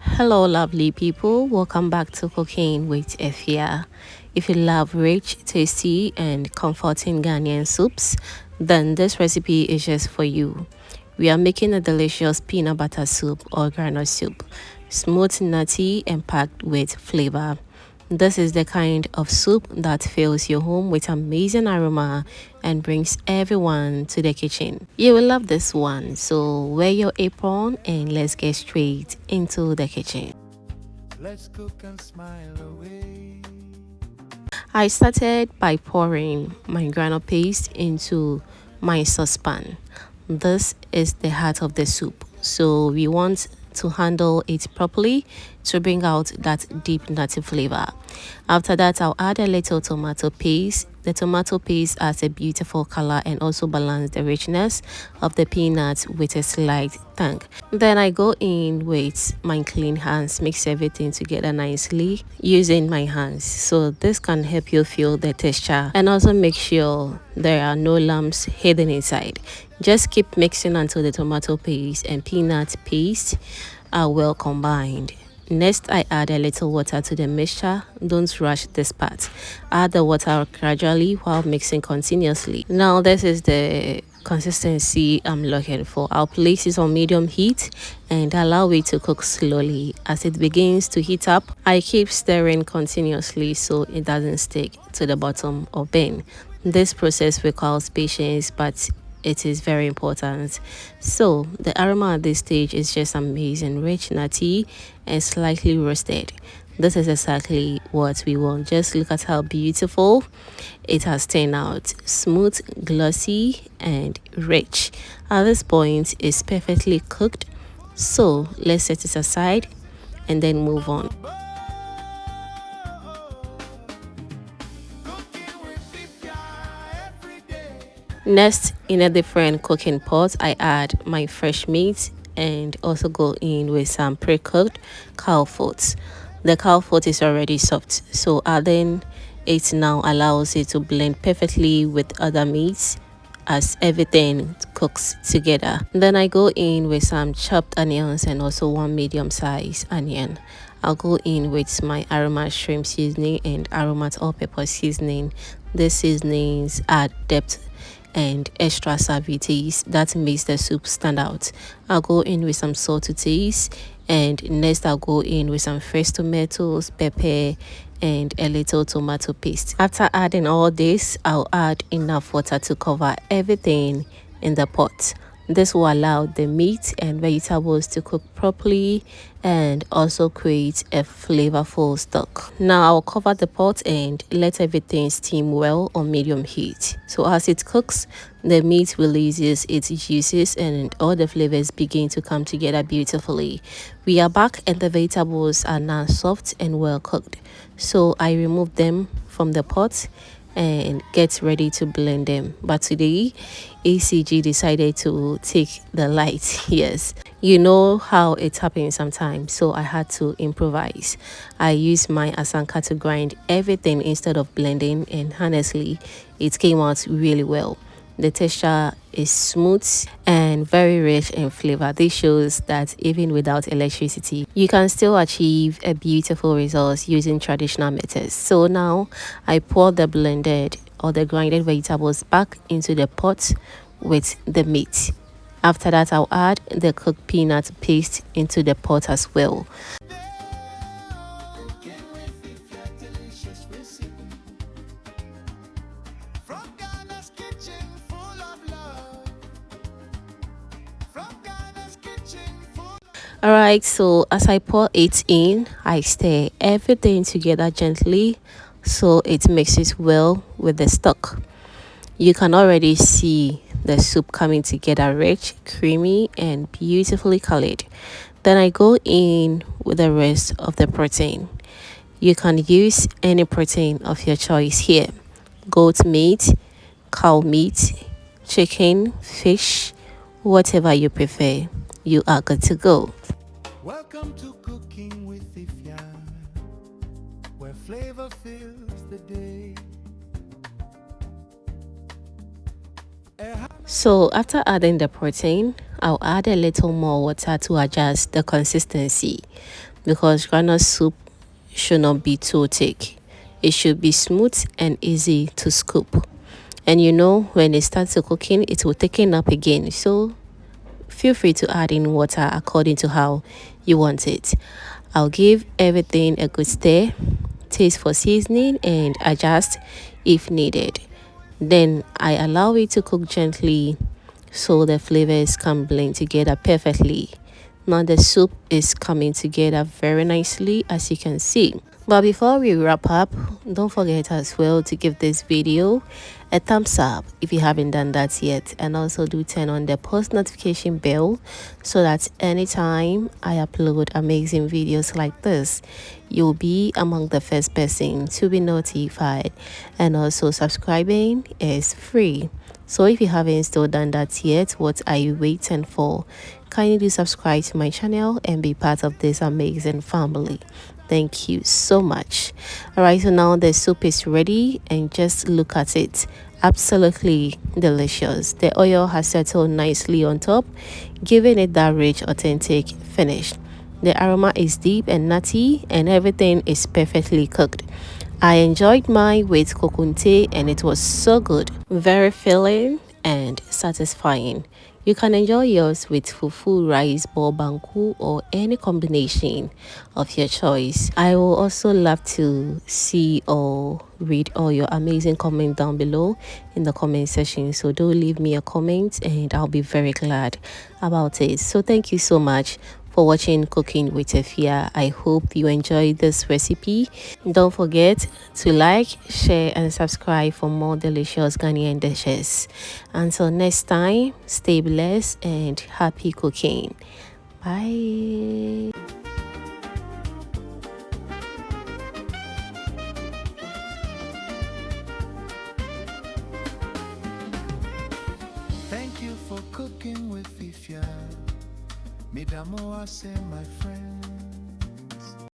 Hello, lovely people. Welcome back to Cooking with Efya. If you love rich, tasty, and comforting Ghanaian soups, then this recipe is just for you. We are making a delicious peanut butter soup or groundnut soup, smooth, nutty, and packed with flavor. This is the kind of soup that fills your home with amazing aroma and brings everyone to the kitchen. You will love this one, so wear your apron and let's get straight into the kitchen. Let's cook and smile away. I started by pouring my groundnut paste into my saucepan. This is the heart of the soup, so we want to handle it properly to bring out that deep nutty flavor. After that, I'll add a little tomato paste. The tomato paste adds a beautiful color and also balance the richness of the peanuts with a slight tang. Then I go in with my clean hands, mix everything together nicely using my hands. So this can help you feel the texture and also make sure there are no lumps hidden inside. Just keep mixing until the tomato paste and peanut paste are well combined. Next, I add a little water to the mixture. Don't rush this part. Add the water gradually while mixing continuously. Now, this is the consistency I'm looking for. I'll place it on medium heat and allow it to cook slowly. As it begins to heat up, I keep stirring continuously so it doesn't stick to the bottom or burn. This process requires patience, but it is very important. So the aroma at this stage is just amazing, rich, nutty, and slightly roasted. This is exactly what we want. Just look at how beautiful it has turned out. Smooth, glossy, and rich. At this point, it's perfectly cooked. So let's set it aside and then move on. Next, in a different cooking pot, I add my fresh meat and also go in with some pre-cooked cow foot. The cow foot is already soft, so adding it now allows it to blend perfectly with other meats as everything cooks together. Then I go in with some chopped onions and also one medium-sized onion. I'll go in with my aromat shrimp seasoning and aromat all-purpose seasoning. These seasonings add depth and extra savvy taste that makes the soup stand out. I'll go in with some salt to taste, and next I'll go in with some fresh tomatoes, pepper, and a little tomato paste. After adding all this, I'll add enough water to cover everything in the pot. This will allow the meat and vegetables to cook properly and also create a flavorful stock. Now I'll cover the pot and let everything steam well on medium heat. So as it cooks, the meat releases its juices and all the flavors begin to come together beautifully. We are back and the vegetables are now soft and well cooked. So I remove them from the pot and get ready to blend them. But today ACG decided to take the light. Yes, you know how it happens sometimes, so I had to improvise. I used my asanka to grind everything instead of blending, and honestly it came out really well. The texture is smooth and very rich in flavor. This shows that even without electricity, you can still achieve a beautiful result using traditional methods. So now I pour the blended or the grinded vegetables back into the pot with the meat. After that, I'll add the cooked peanut paste into the pot as well. Alright, so as I pour it in, I stir everything together gently so it mixes well with the stock. You can already see the soup coming together rich, creamy, and beautifully colored. Then I go in with the rest of the protein. You can use any protein of your choice here: goat meat, cow meat, chicken, fish, whatever you prefer. You are good to go. Welcome to Cooking with Efya, where flavor fills the day. So after adding the protein, I'll add a little more water to adjust the consistency. because groundnut soup should not be too thick. It should be smooth and easy to scoop. And you know, when it starts to cooking, it will thicken up again. So feel free to add in water according to how you want it. I'll give everything a good stir, taste for seasoning, and adjust if needed. Then I allow it to cook gently so the flavors can blend together perfectly. Now the soup is coming together very nicely, as you can see. But before we wrap up, don't forget as well to give this video a thumbs up if you haven't done that yet, and also do turn on the post notification bell so that anytime I upload amazing videos like this, you'll be among the first person to be notified. And also subscribing is free. So if you haven't still done that yet, what are you waiting for? Kindly do subscribe to my channel and be part of this amazing family. Thank you so much. All right, so now the soup is ready and just look at it. Absolutely delicious. The oil has settled nicely on top, giving it that rich, authentic finish. The aroma is deep and nutty, and everything is perfectly cooked. I enjoyed mine with konkonte and it was so good. Very filling and satisfying. You can enjoy yours with fufu, rice, ball, banku, or any combination of your choice. I will also love to see or read all your amazing comments down below in the comment section. So do leave me a comment and I'll be very glad about it. So thank you so much for watching Cooking with Efya. I hope you enjoyed this recipe. Don't forget to like, share, and subscribe for more delicious Ghanaian dishes. Until next time, stay blessed and happy cooking. Bye. Thank you for cooking with Efya. Midamo, I say, my friend.